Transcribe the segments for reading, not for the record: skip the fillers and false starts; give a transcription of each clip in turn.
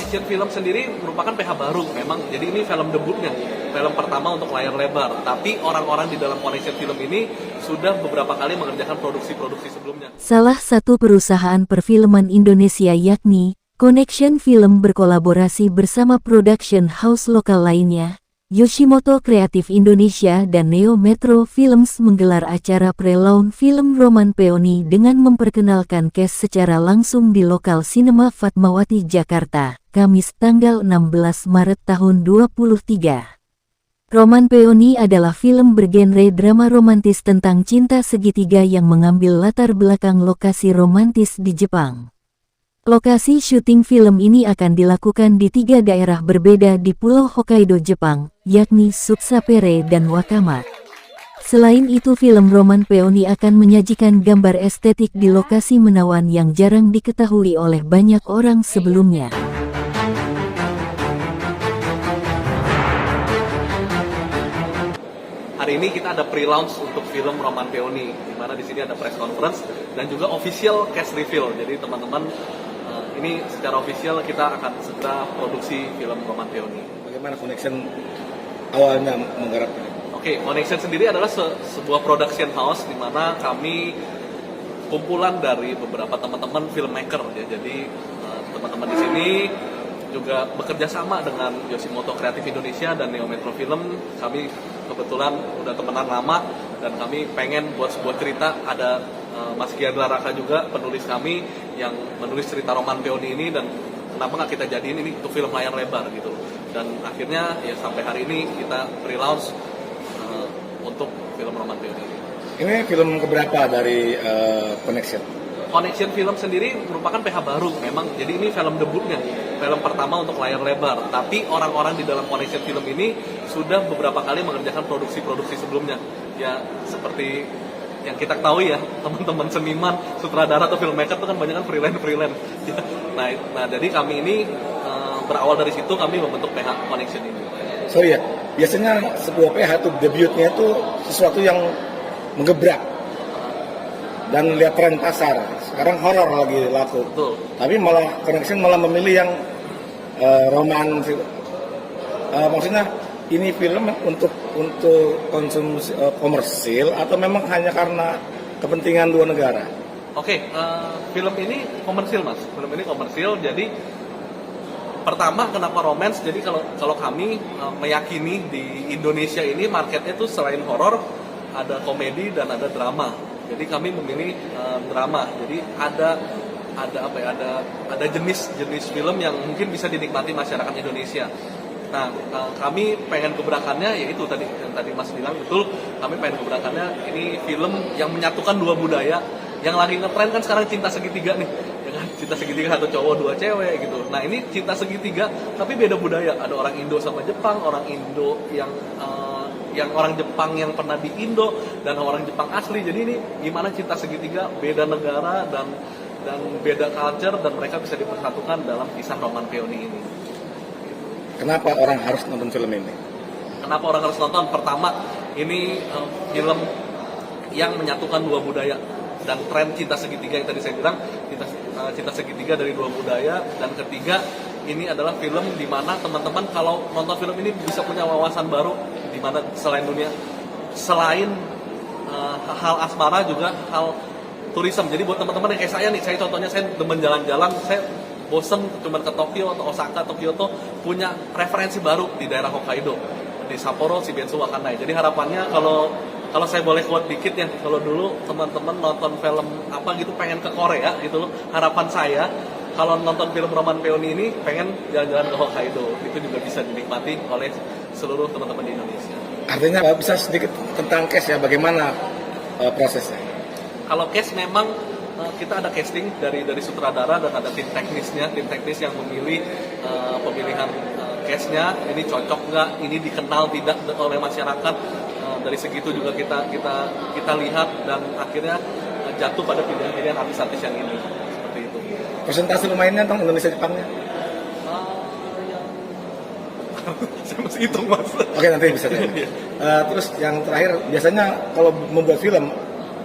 Connection Film sendiri merupakan PH baru memang, jadi ini film debutnya, film pertama untuk layar lebar. Tapi orang-orang di dalam Connection Film ini sudah beberapa kali mengerjakan produksi-produksi sebelumnya. Salah satu perusahaan perfilman Indonesia yakni Connection Film berkolaborasi bersama production house lokal lainnya, Yoshimoto Creative Indonesia dan Neo Metro Films menggelar acara pre-launch film Roman Peony dengan memperkenalkan cast secara langsung di lokal Cinema Fatmawati, Jakarta, Kamis tanggal 16 Maret tahun 2023. Roman Peony adalah film bergenre drama romantis tentang cinta segitiga yang mengambil latar belakang lokasi romantis di Jepang. Lokasi syuting film ini akan dilakukan di 3 daerah berbeda di Pulau Hokkaido, Jepang, yakni Sutsapere dan Wakama. Selain itu, film Roman Peony akan menyajikan gambar estetik di lokasi menawan yang jarang diketahui oleh banyak orang sebelumnya. Hari ini kita ada pre-launch untuk film Roman Peony, di mana di sini ada press conference dan juga official cast reveal. Jadi teman-teman, ini secara official kita akan segera produksi film Roman Peony. Bagaimana Connection awalnya menggarapnya? Oke, Connection sendiri adalah sebuah production house di mana kami kumpulan dari beberapa teman-teman filmmaker ya. Jadi teman-teman di sini juga bekerja sama dengan Yoshimoto Creative Indonesia dan Neo Metro Film. Kami kebetulan udah temenan lama dan kami pengen buat sebuah cerita. Ada Mas Giandra Raka juga penulis kami yang menulis cerita Roman Peony ini, dan kenapa nggak kita jadiin ini untuk film layar lebar gitu. Dan akhirnya ya sampai hari ini kita pre-launch untuk film Roman Peony ini. Ini film keberapa dari Connection? Connection Film sendiri merupakan PH baru memang, jadi ini film debutnya, film pertama untuk layar lebar. Tapi orang-orang di dalam Connection Film ini sudah beberapa kali mengerjakan produksi-produksi sebelumnya. Ya seperti yang kita tahu ya, teman-teman seniman, sutradara atau filmmaker itu kan banyak kan freelance. Nah, jadi kami ini berawal dari situ kami membentuk PH Connection ini. Sorry ya, biasanya sebuah PH itu debutnya itu sesuatu yang menggebrak dan lihat tren pasar. Sekarang horor lagi laku. Betul. Tapi malah Connection malah memilih yang roman. Maksudnya ini film untuk konsumsi komersil atau memang hanya karena kepentingan dua negara? Oke, film ini komersil Mas. Film ini komersil. Jadi pertama kenapa romance? Jadi kalau kami meyakini di Indonesia ini marketnya tuh selain horor ada komedi dan ada drama. Jadi kami memilih drama. Jadi ada jenis film yang mungkin bisa dinikmati masyarakat Indonesia. Nah, kami pengen gebrakannya yaitu yang tadi Mas bilang betul, kami pengen gebrakannya ini film yang menyatukan dua budaya yang lagi ngetren kan sekarang cinta segitiga nih, ya kan? Cinta segitiga satu cowok dua cewek gitu. Nah, ini cinta segitiga tapi beda budaya. Ada orang Indo sama Jepang, orang Indo yang orang Jepang yang pernah di Indo dan orang Jepang asli. Jadi ini gimana cinta segitiga beda negara dan beda culture dan mereka bisa dipersatukan dalam kisah Roman Peony ini. Kenapa orang harus nonton film ini? Kenapa orang harus nonton? Pertama, ini film yang menyatukan dua budaya dan tren cinta segitiga yang tadi saya bilang, cinta segitiga dari dua budaya. Dan ketiga, ini adalah film di mana teman-teman kalau nonton film ini bisa punya wawasan baru, di mana selain hal asmara juga hal turisme. Jadi buat teman-teman yang kayak saya nih, saya contohnya saya demen jalan-jalan, saya bosen cuma ke Tokyo atau Osaka atau Kyoto, punya referensi baru di daerah Hokkaido, di Sapporo, Shibensu, Wakanai. Jadi harapannya kalau saya boleh quote dikit ya, kalau dulu teman-teman nonton film apa gitu pengen ke Korea gitu loh, harapan saya kalau nonton film Roman Peony ini pengen jalan-jalan ke Hokkaido. Itu juga bisa dinikmati oleh seluruh teman-teman di Indonesia. Artinya bisa sedikit tentang case ya, bagaimana prosesnya? Kalau case memang kita ada casting dari sutradara dan ada tim teknis yang memilih pemilihan case-nya, ini cocok nggak, ini dikenal tidak oleh masyarakat. Dari segitu juga kita lihat dan akhirnya jatuh pada pilihan-pilihan artis-artis yang ini, seperti itu. Presentasi pemainnya tentang Indonesia Jepangnya? Saya masih hitung Mas. Oke, nanti bisa. Terus yang terakhir, biasanya kalau membuat film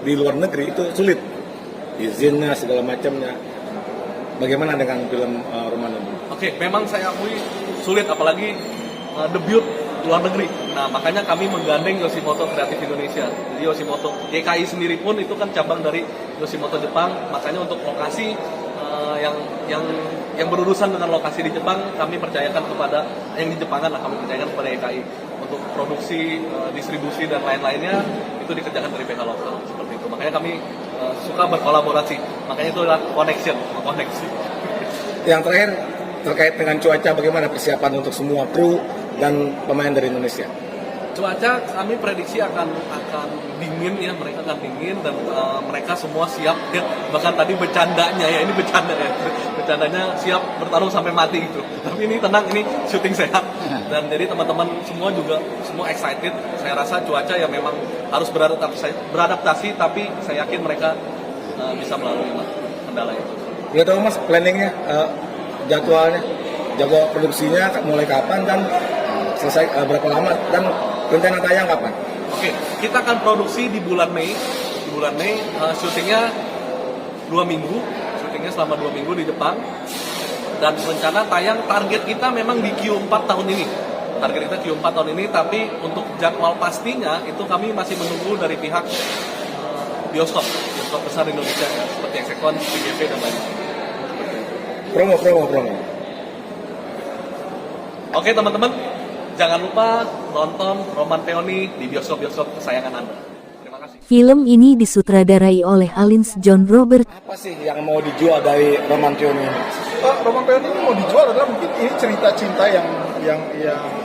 di luar negeri itu sulit, izinnya segala macamnya. bagaimana dengan film Roman ini? Oke, memang saya akui sulit, apalagi debut luar negeri. Nah, makanya kami menggandeng Yoshimoto Creative Indonesia. Jadi Yoshimoto YKI sendiri pun itu kan cabang dari Yoshimoto Jepang. Makanya untuk lokasi yang berurusan dengan lokasi di Jepang, kami percayakan kepada yang di Jepangan lah, kami percayakan kepada YKI untuk produksi, distribusi dan lain-lainnya itu dikerjakan dari pihak lokal seperti itu. Makanya kami suka berkolaborasi. Makanya itu adalah koneksi. Yang terakhir terkait dengan cuaca, bagaimana persiapan untuk semua kru dan pemain dari Indonesia? Cuaca kami prediksi akan dingin ya, mereka akan dingin dan mereka semua siap ya. Bahkan tadi bercandanya ya, ini bercanda ya, bercandanya siap bertarung sampai mati gitu. Tapi ini tenang, ini syuting sehat dan jadi teman-teman semua juga semua excited. Saya rasa cuaca ya memang harus beradaptasi, tapi saya yakin mereka bisa melalui kendala itu. Boleh tahu Mas planningnya, jadwal produksinya mulai kapan dan selesai berapa lama dan rencana tayang kapan? Oke, kita akan produksi di bulan Mei. Syutingnya 2 minggu, syutingnya selama 2 minggu di Jepang. Dan rencana tayang target kita memang di Q4 tahun ini. Target kita Q4 tahun ini, tapi untuk jadwal pastinya itu kami masih menunggu dari pihak bioskop besar Indonesia ya, seperti Exekon, BGV dan lain-lain. Promo. Oke teman-teman, jangan lupa nonton Roman Peony di bioskop-bioskop kesayangan Anda. Terima kasih. Film ini disutradarai oleh Alins John Robert. Apa sih yang mau dijual dari Roman Peony ini? Roman Peony ini mau dijual adalah mungkin ini cerita cinta yang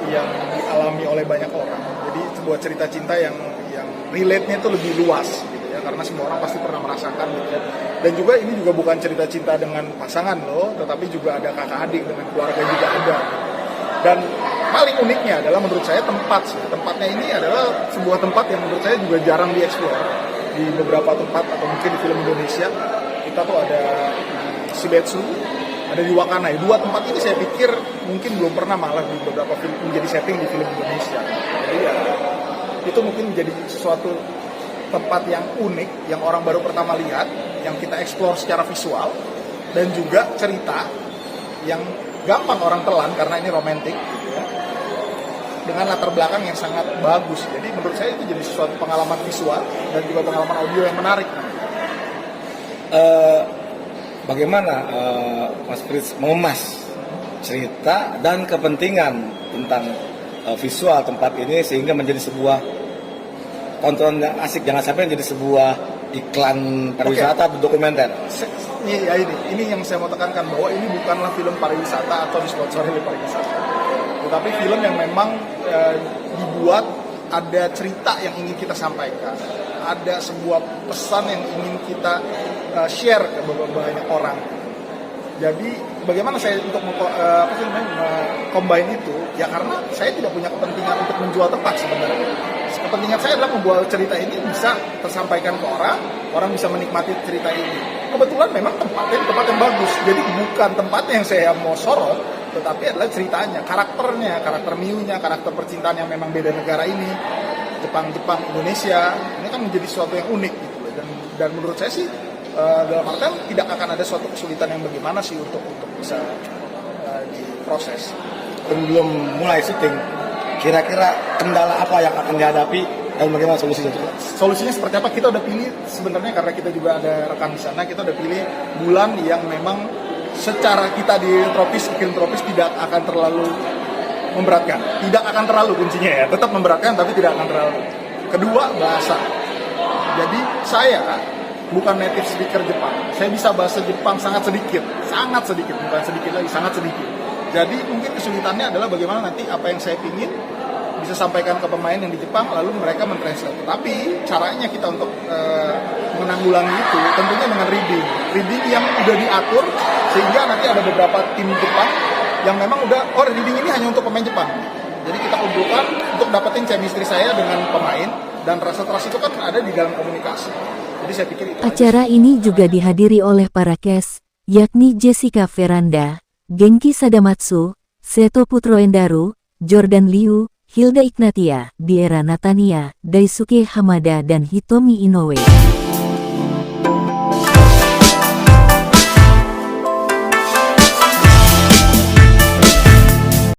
dialami oleh banyak orang. Jadi sebuah cerita cinta yang relate-nya itu lebih luas gitu ya, karena semua orang pasti pernah merasakan gitu ya. Dan juga ini juga bukan cerita cinta dengan pasangan loh, tetapi juga ada kakak adik, dengan keluarga juga ada. Dan paling uniknya adalah menurut saya tempatnya ini adalah sebuah tempat yang menurut saya juga jarang dieksplor di beberapa tempat atau mungkin di film Indonesia. Kita tuh ada di Shibetsu, ada di Wakanai. Dua tempat ini saya pikir mungkin belum pernah malah di beberapa film menjadi setting di film Indonesia. Jadi ya itu mungkin menjadi sesuatu tempat yang unik, yang orang baru pertama lihat, yang kita eksplor secara visual, dan juga cerita yang gampang orang telan karena ini romantis gitu ya, dengan latar belakang yang sangat bagus. Jadi menurut saya itu jadi sesuatu pengalaman visual dan juga pengalaman audio yang menarik. Bagaimana Mas Fritz mengemas cerita dan kepentingan tentang visual tempat ini sehingga menjadi sebuah tontonan yang asik, jangan sampai menjadi sebuah iklan pariwisata atau dokumenter. Ini yang saya mau tekankan, bahwa ini bukanlah film pariwisata atau disponsori oleh pariwisata, tetapi film yang memang dibuat ada cerita yang ingin kita sampaikan, ada sebuah pesan yang ingin kita share ke banyak orang. Jadi bagaimana saya untuk combine itu? Ya karena saya tidak punya kepentingan untuk menjual tempat sebenarnya. Kepentingan saya adalah membuat cerita ini bisa tersampaikan ke orang, orang bisa menikmati cerita ini. Kebetulan memang tempat yang bagus. Jadi bukan tempatnya yang saya mau sorot, tetapi adalah ceritanya, karakternya, karakter Miunya, karakter percintaan yang memang beda negara ini, Jepang, Indonesia. Ini kan menjadi sesuatu yang unik gitu. Dan menurut saya sih dalam artian tidak akan ada suatu kesulitan yang bagaimana sih untuk bisa diproses. Sebelum mulai syuting, kira-kira kendala apa yang akan dihadapi dan bagaimana solusinya? Solusinya seperti apa? Kita udah pilih sebenarnya, karena kita juga ada rekan di sana, kita udah pilih bulan yang memang secara kita di iklim tropis tidak akan terlalu memberatkan. Tidak akan terlalu, kuncinya ya, tetap memberatkan tapi tidak akan terlalu. Kedua, bahasa. Jadi saya bukan native speaker Jepang. Saya bisa bahasa Jepang sangat sedikit, bukan sedikit lagi, sangat sedikit. Jadi mungkin kesulitannya adalah bagaimana nanti apa yang saya ingin bisa sampaikan ke pemain yang di Jepang, lalu mereka mentranslate. Tapi caranya kita untuk menanggulangi itu tentunya dengan reading yang udah diatur, sehingga nanti ada beberapa tim Jepang yang memang udah, reading ini hanya untuk pemain Jepang. Jadi kita kumpulkan untuk dapetin chemistry saya dengan pemain, dan rasa-rasa itu kan ada di dalam komunikasi. Jadi saya pikir itu Acara ini juga dihadiri oleh para cast, yakni Jessica Veranda, Genki Sadamatsu, Seto Putro Endaru, Jordan Liu, Hilda Ignatia, Diera Natania, Daisuke Hamada dan Hitomi Inoue.